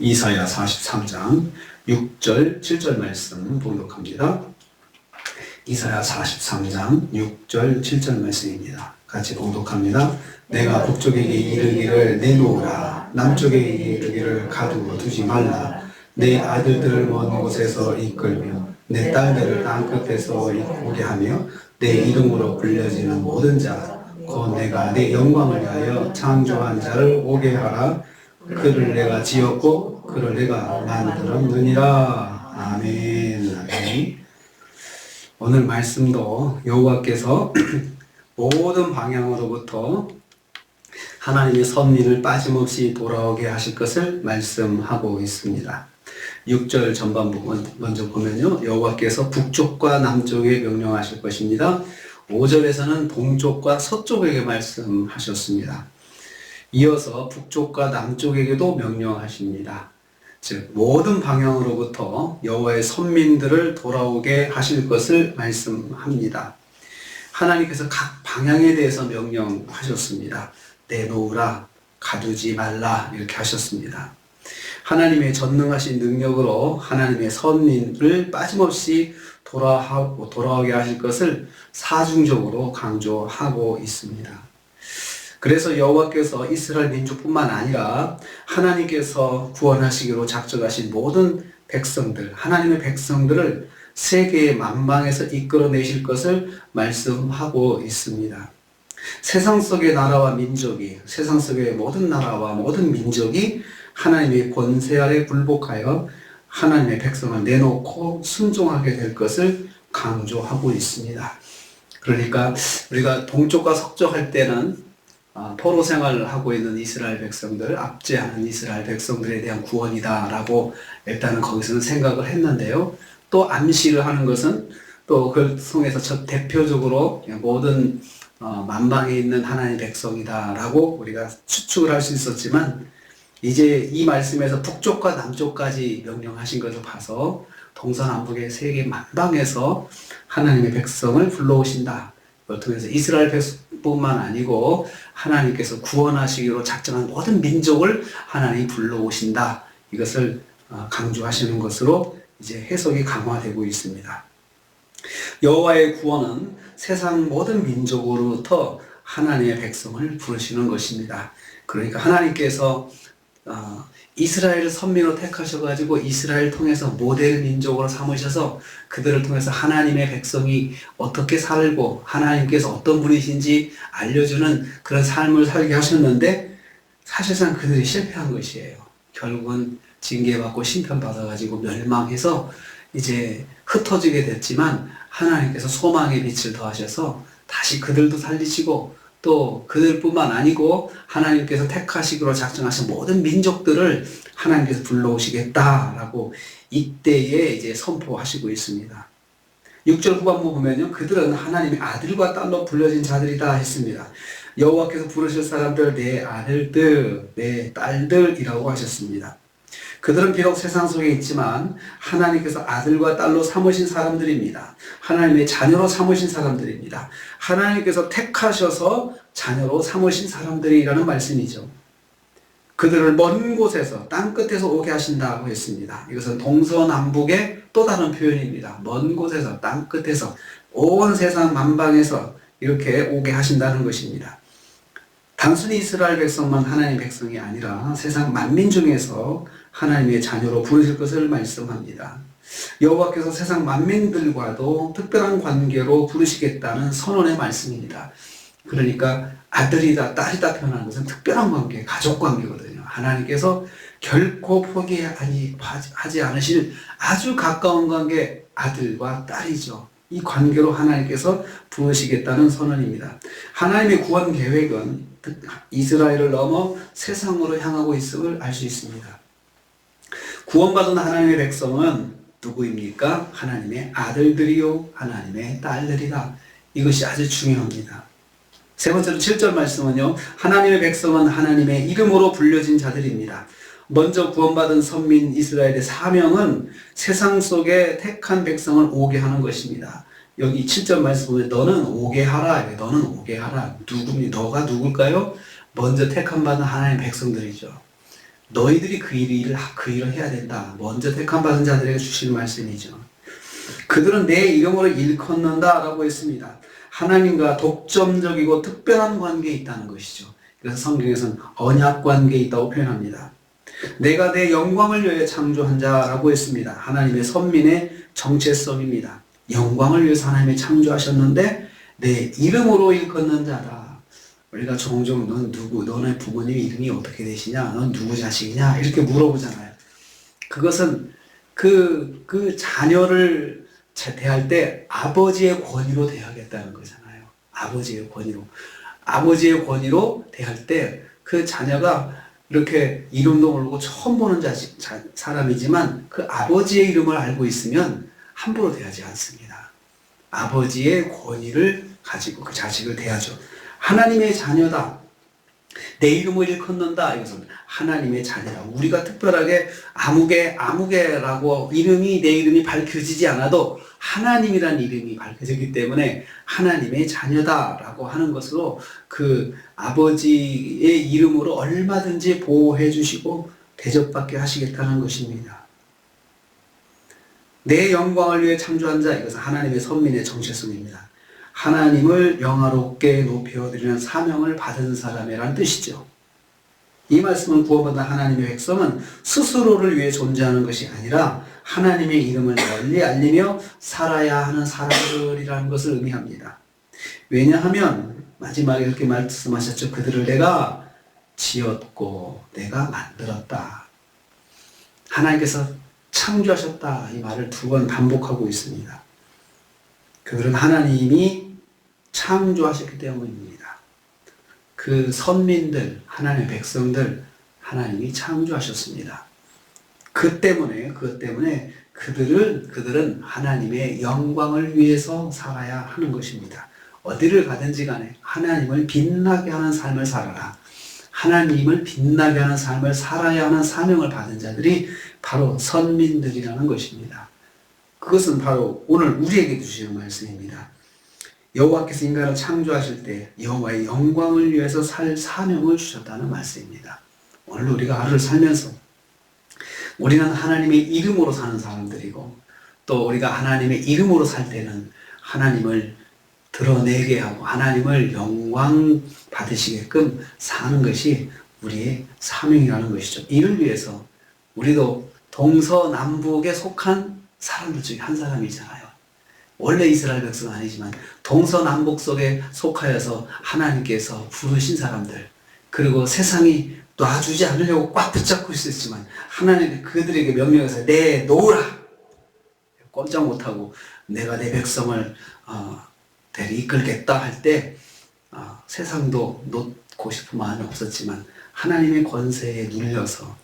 이사야 43장 6절 7절 말씀 봉독합니다. 이사야 43장 6절 7절 말씀입니다. 같이 봉독합니다. 내가 북쪽에게 이르기를 내놓으라, 남쪽에게 이르기를 가두어두지 말라. 내 아들들을 먼 곳에서 이끌며 내 딸들을 땅 끝에서 오게 하며 내 이름으로 불려지는 모든 자, 곧 내가 내 영광을 위하여 창조한 자를 오게 하라. 그를 내가 지었고 그를 내가 만들었느니라. 아멘. 아멘. 오늘 말씀도 여호와께서 모든 방향으로부터 하나님의 섭리를 빠짐없이 돌아오게 하실 것을 말씀하고 있습니다. 6절 전반부 먼저 보면요, 여호와께서 북쪽과 남쪽에 명령하실 것입니다. 5절에서는 동쪽과 서쪽에게 말씀하셨습니다. 이어서 북쪽과 남쪽에게도 명령하십니다. 즉 모든 방향으로부터 여호와의 선민들을 돌아오게 하실 것을 말씀합니다. 하나님께서 각 방향에 대해서 명령하셨습니다. 내놓으라, 가두지 말라, 이렇게 하셨습니다. 하나님의 전능하신 능력으로 하나님의 선민을 빠짐없이 돌아오게 하실 것을 사중적으로 강조하고 있습니다. 그래서 여호와께서 이스라엘 민족뿐만 아니라 하나님께서 구원하시기로 작정하신 모든 백성들, 하나님의 백성들을 세계의 만방에서 이끌어내실 것을 말씀하고 있습니다. 세상 속의 나라와 민족이, 세상 속의 모든 나라와 모든 민족이 하나님의 권세 아래 굴복하여 하나님의 백성을 내놓고 순종하게 될 것을 강조하고 있습니다. 그러니까 우리가 동쪽과 서쪽할 때는 포로 생활을 하고 있는 이스라엘 백성들을 압제하는 이스라엘 백성들에 대한 구원이다라고 일단은 거기서는 생각을 했는데요. 또 암시를 하는 것은 또 그걸 통해서 대표적으로 모든 만방에 있는 하나님의 백성이다라고 우리가 추측을 할 수 있었지만, 이제 이 말씀에서 북쪽과 남쪽까지 명령하신 것을 봐서 동서남북의 세계 만방에서 하나님의 백성을 불러오신다. 그걸 통해서 이스라엘 백성뿐만 아니고 하나님께서 구원하시기로 작정한 모든 민족을 하나님이 불러오신다. 이것을 강조하시는 것으로 이제 해석이 강화되고 있습니다. 여호와의 구원은 세상 모든 민족으로부터 하나님의 백성을 부르시는 것입니다. 그러니까 하나님께서 이스라엘을 선민으로 택하셔가지고 이스라엘을 통해서 모델 민족으로 삼으셔서 그들을 통해서 하나님의 백성이 어떻게 살고 하나님께서 어떤 분이신지 알려주는 그런 삶을 살게 하셨는데, 사실상 그들이 실패한 것이에요. 결국은 징계받고 심판받아가지고 멸망해서 이제 흩어지게 됐지만, 하나님께서 소망의 빛을 더하셔서 다시 그들도 살리시고 또 그들뿐만 아니고 하나님께서 택하시기로 작정하신 모든 민족들을 하나님께서 불러오시겠다라고 이때에 이제 선포하시고 있습니다. 6절 후반부 보면요, 그들은 하나님의 아들과 딸로 불려진 자들이다 했습니다. 여호와께서 부르실 사람들, 내 아들들, 내 딸들이라고 하셨습니다. 그들은 비록 세상 속에 있지만 하나님께서 아들과 딸로 삼으신 사람들입니다. 하나님의 자녀로 삼으신 사람들입니다. 하나님께서 택하셔서 자녀로 삼으신 사람들이라는 말씀이죠. 그들을 먼 곳에서, 땅 끝에서 오게 하신다고 했습니다. 이것은 동서남북의 또 다른 표현입니다. 먼 곳에서, 땅 끝에서, 온 세상 만방에서 이렇게 오게 하신다는 것입니다. 단순히 이스라엘 백성만 하나님의 백성이 아니라 세상 만민 중에서 하나님의 자녀로 부르실 것을 말씀합니다. 여호와께서 세상 만민들과도 특별한 관계로 부르시겠다는 선언의 말씀입니다. 그러니까 아들이다, 딸이다 표현하는 것은 특별한 관계, 가족 관계거든요. 하나님께서 결코 포기하지 않으실 아주 가까운 관계, 아들과 딸이죠. 이 관계로 하나님께서 부르시겠다는 선언입니다. 하나님의 구원 계획은 이스라엘을 넘어 세상으로 향하고 있음을 알 수 있습니다. 구원받은 하나님의 백성은 누구입니까? 하나님의 아들들이요, 하나님의 딸들이다. 이것이 아주 중요합니다. 세 번째로 7절 말씀은요, 하나님의 백성은 하나님의 이름으로 불려진 자들입니다. 먼저 구원받은 선민 이스라엘의 사명은 세상 속에 택한 백성을 오게 하는 것입니다. 여기 7절 말씀 보면 너는 오게 하라. 너는 오게 하라. 너가 누굴까요? 먼저 택함 받은 하나님의 백성들이죠. 너희들이 그 일을 해야 된다. 먼저 택함 받은 자들에게 주시는 말씀이죠. 그들은 내 이름으로 일컫는다라고 했습니다. 하나님과 독점적이고 특별한 관계에 있다는 것이죠. 그래서 성경에서는 언약 관계에 있다고 표현합니다. 내가 내 영광을 위해 창조한 자라고 했습니다. 하나님의 선민의 정체성입니다. 영광을 위해서 하나님이 창조하셨는데 내 이름으로 일컫는 자다. 우리가 종종 넌 누구, 너네 부모님 이름이 어떻게 되시냐, 넌 누구 자식이냐 이렇게 물어보잖아요. 그것은 그 자녀를 대할 때 아버지의 권위로 대하겠다는 거잖아요. 아버지의 권위로. 아버지의 권위로 대할 때 그 자녀가 이렇게 이름도 모르고 처음 보는 사람이지만 그 아버지의 이름을 알고 있으면 함부로 대하지 않습니다. 아버지의 권위를 가지고 그 자식을 대하죠. 하나님의 자녀다. 내 이름을 일컫는다. 이것은 하나님의 자녀다. 우리가 특별하게 아무개라고 내 이름이 밝혀지지 않아도 하나님이라는 이름이 밝혀지기 때문에 하나님의 자녀다라고 하는 것으로 그 아버지의 이름으로 얼마든지 보호해 주시고 대접받게 하시겠다는 것입니다. 내 영광을 위해 창조한 자, 이것은 하나님의 선민의 정체성입니다. 하나님을 영화롭게 높여드리는 사명을 받은 사람이라는 뜻이죠. 이 말씀은 구원받은 하나님의 백성은 스스로를 위해 존재하는 것이 아니라 하나님의 이름을 널리 알리며 살아야 하는 사람들이라는 것을 의미합니다. 왜냐하면 마지막에 이렇게 말씀하셨죠. 그들을 내가 지었고 내가 만들었다. 하나님께서 창조하셨다. 이 말을 2번 반복하고 있습니다. 그들은 하나님이 창조하셨기 때문입니다. 그 선민들, 하나님의 백성들, 하나님이 창조하셨습니다. 그것 때문에 그들은 하나님의 영광을 위해서 살아야 하는 것입니다. 어디를 가든지 간에 하나님을 빛나게 하는 삶을 살아라. 하나님을 빛나게 하는 삶을 살아야 하는 사명을 받은 자들이 바로 선민들이라는 것입니다. 그것은 바로 오늘 우리에게 주시는 말씀입니다. 여호와께서 인간을 창조하실 때 여호와의 영광을 위해서 살 사명을 주셨다는 말씀입니다. 오늘 우리가 하루를 살면서 우리는 하나님의 이름으로 사는 사람들이고 또 우리가 하나님의 이름으로 살 때는 하나님을 드러내게 하고 하나님을 영광 받으시게끔 사는 것이 우리의 사명이라는 것이죠. 이를 위해서 우리도 동서남북에 속한 사람들 중에 한 사람이잖아요. 원래 이스라엘 백성은 아니지만 동서남북 속에 속하여서 하나님께서 부르신 사람들, 그리고 세상이 놔주지 않으려고 꽉 붙잡고 있었지만 하나님이 그들에게 명령해서 내놓으라. 꼼짝 못하고 내가 내 백성을 대리 이끌겠다 할 때 세상도 놓고 싶은 마음이 없었지만 하나님의 권세에 눌려서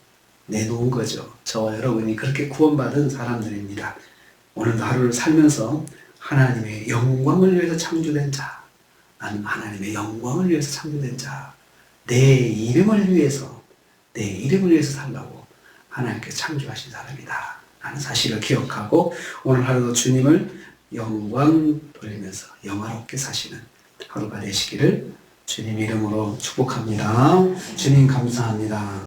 내놓은 거죠. 저와 여러분이 그렇게 구원받은 사람들입니다. 오늘도 하루를 살면서 하나님의 영광을 위해서 창조된 자, 나는 하나님의 영광을 위해서 창조된 자, 내 이름을 위해서 살라고 하나님께 창조하신 사람이다 라는 사실을 기억하고 오늘 하루도 주님을 영광 돌리면서 영화롭게 사시는 하루가 되시기를 주님 이름으로 축복합니다. 주님 감사합니다.